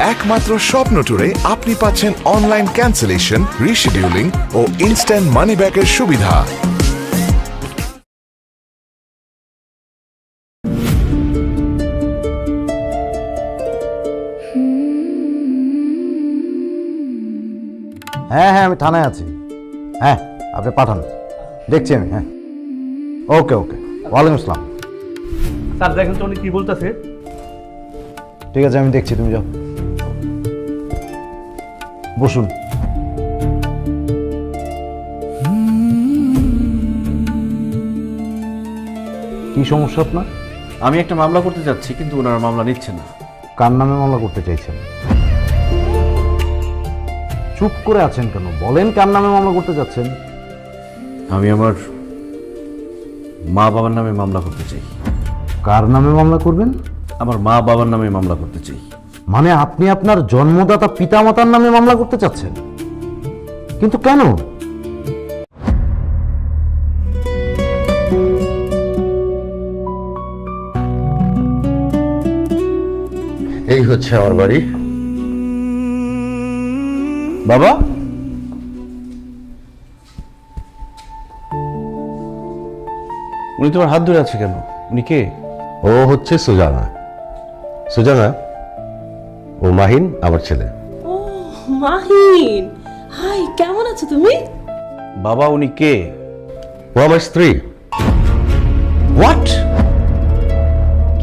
একমাত্র স্বপ্ন ট্যুরে আপনি পাচ্ছেন অনলাইন ক্যান্সেলেশন, রিশিডিউলিং ও ইনস্ট্যান্ট মানি ব্যাকের সুবিধা। হ্যাঁ হ্যাঁ, আমি থানায় আছি। হ্যাঁ, আপনি পাঠান, দেখছি আমি। হ্যাঁ, ওকে ওকে, ওয়ালাইকুম আসসালাম। স্যার দেখেন তো উনি কি বলতেছে। ঠিক আছে, আমি দেখছি, তুমি যাও, বসুন। কি সমস্যা আপনার? আমি একটা মামলা করতে যাচ্ছি, কিন্তু ওনারা মামলা নিচ্ছে না। কার নামে মামলা করতে চাইছেন? চুপ করে আছেন কেন? বলেন, কার নামে মামলা করতে যাচ্ছেন? আমি আমার মা বাবার নামে মামলা করতে চাই। কার নামে মামলা করবেন? আমার মা বাবার নামে মামলা করতে চাই। মানে আপনি আপনার জন্মদাতা পিতামাতার নামে মামলা করতে চাচ্ছেন? কিন্তু কেন? এই হচ্ছে আমার বাড়ি। বাবা, উনি তোমার হাত ধরে আছে কেন? উনি কে? ও হচ্ছে সুজানা। সুজানা, ও মাহিন, আমার ছেলে। ও মাহিন, হাই, কেমন আছো তুমি? বাবা, উনি কে? ও আমার স্ত্রী। হোয়াট?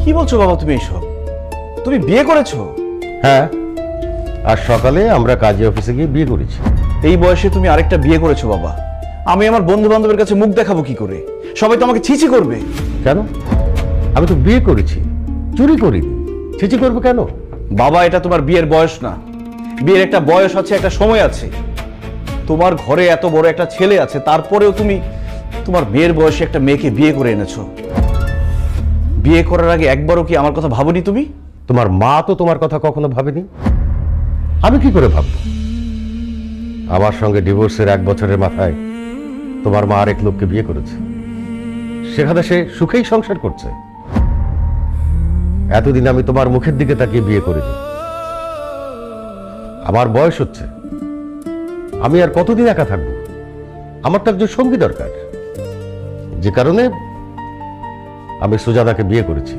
কি বলছো বাবা তুমি এইসব? তুমি বিয়ে করেছো? হ্যাঁ, আজ সকালে আমরা কাজী অফিসে গিয়ে বিয়ে করেছি। এই বয়সে তুমি আরেকটা বিয়ে করেছো বাবা? আমি আমার বন্ধু বান্ধবের কাছে মুখ দেখাবো কি করে? সবাই তো আমাকে ছিছি করবে। কেন? আমি তো বিয়ে করেছি, চুরি করিনি। ছিচি করবো কেন? বাবা, এটা তোমার বিয়ের বয়স না। বিয়ের একটা বয়স আছে, একটা সময় আছে। তোমার ঘরে এত বড় একটা ছেলে আছে, তারপরেও তুমি তোমার মেয়ের বয়সে একটা মেয়েকে বিয়ে করে এনেছো। বিয়ে করার আগে একবারও কি আমার কথা ভাবনি তুমি? তোমার মা তো তোমার কথা কখনো ভাবেনি। আমি কি করে ভাববো? আমার সঙ্গে ডিভোর্সের 1 বছরের মাথায় তোমার মা আরেক লোককে বিয়ে করেছে। সেখানে সে সুখেই সংসার করছে। এতদিন আমি তোমার মুখের দিকে তাকিয়ে বিয়ে করিনি। আমার বয়স হচ্ছে, আমি আর কতদিন একা থাকবো? আমার তো একজন সঙ্গী দরকার, যে কারণে আমি সুজাতাকে বিয়ে করেছি।